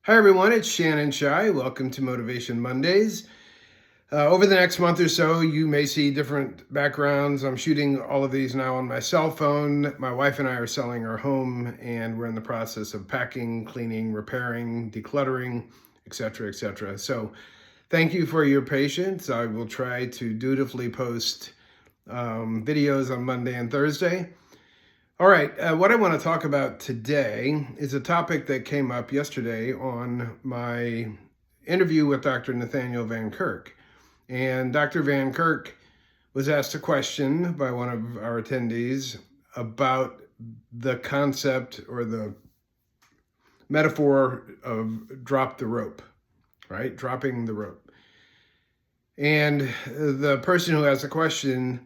Hi everyone, it's Shannon Shai. Welcome to Motivation Mondays. Over the next month or so, you may see different backgrounds. I'm shooting all of these now on my cell phone. My wife and I are selling our home, and we're in the process of packing, cleaning, repairing, decluttering, etc., etc. So thank you for your patience. I will try to dutifully post videos on Monday and Thursday. All right, what I want to talk about today is a topic that came up yesterday on my interview with Dr. Nathaniel Van Kirk. And Dr. Van Kirk was asked a question by one of our attendees about the concept or the metaphor of drop the rope, right? Dropping the rope. And the person who asked the question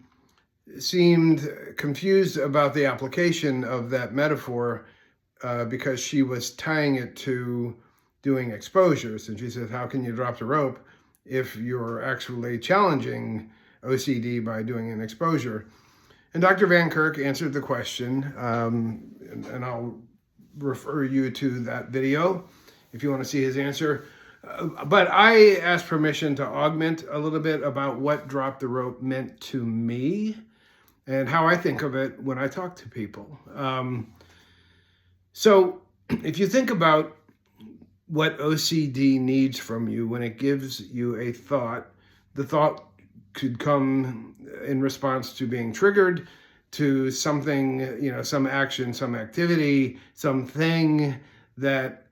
seemed confused about the application of that metaphor because she was tying it to doing exposures. And she said, how can you drop the rope if you're actually challenging OCD by doing an exposure? And Dr. Van Kirk answered the question, and I'll refer you to that video if you want to see his answer. But I asked permission to augment a little bit about what drop the rope meant to me and how I think of it when I talk to people. So if you think about what OCD needs from you when it gives you a thought, the thought could come in response to being triggered, to something, some action, some activity, something that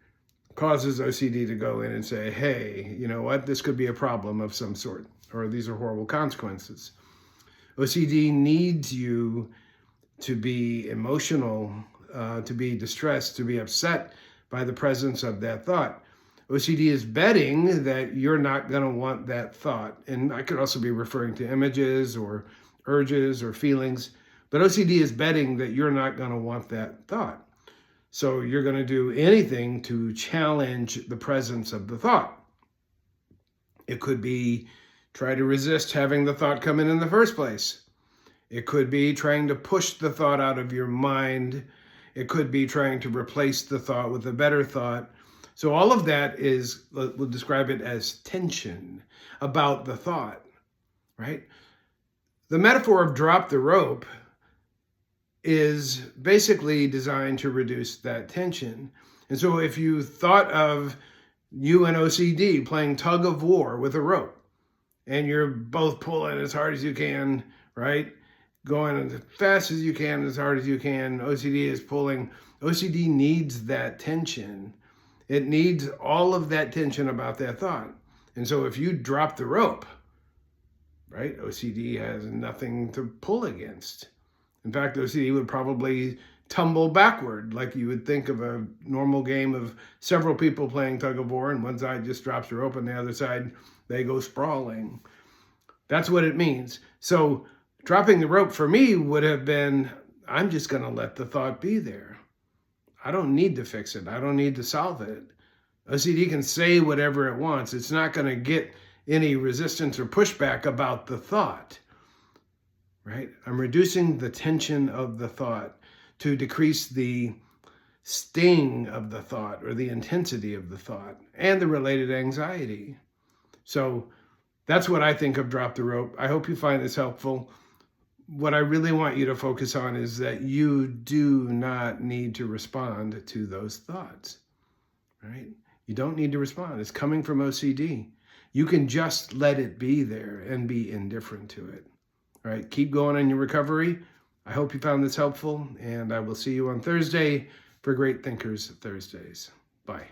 causes OCD to go in and say, hey, you know what, this could be a problem of some sort, or these are horrible consequences. OCD needs you to be emotional, to be distressed, to be upset by the presence of that thought. OCD is betting that you're not going to want that thought. And I could also be referring to images or urges or feelings, but OCD is betting that you're not going to want that thought. So you're going to do anything to challenge the presence of the thought. It could be try to resist having the thought come in the first place. It could be trying to push the thought out of your mind. It could be trying to replace the thought with a better thought. So all of that is, we'll describe it as tension about the thought, right? The metaphor of drop the rope is basically designed to reduce that tension. And so if you thought of you and OCD playing tug of war with a rope, and you're both pulling as hard as you can, right? Going as fast as you can, as hard as you can. OCD is pulling. OCD needs that tension. It needs all of that tension about that thought. And so if you drop the rope, right, OCD has nothing to pull against. In fact, OCD would probably tumble backward, like you would think of a normal game of several people playing tug of war, and one side just drops the rope and the other side, they go sprawling. That's what it means. So dropping the rope for me would have been, I'm just going to let the thought be there. I don't need to fix it. I don't need to solve it. OCD can say whatever it wants. It's not going to get any resistance or pushback about the thought, right? I'm reducing the tension of the thought to decrease the sting of the thought or the intensity of the thought and the related anxiety. So that's what I think of drop the rope. I hope you find this helpful. What I really want you to focus on is that you do not need to respond to those thoughts, right? You don't need to respond. It's coming from OCD. You can just let it be there and be indifferent to it, right? Keep going on your recovery. I hope you found this helpful, and I will see you on Thursday for Great Thinkers Thursdays. Bye.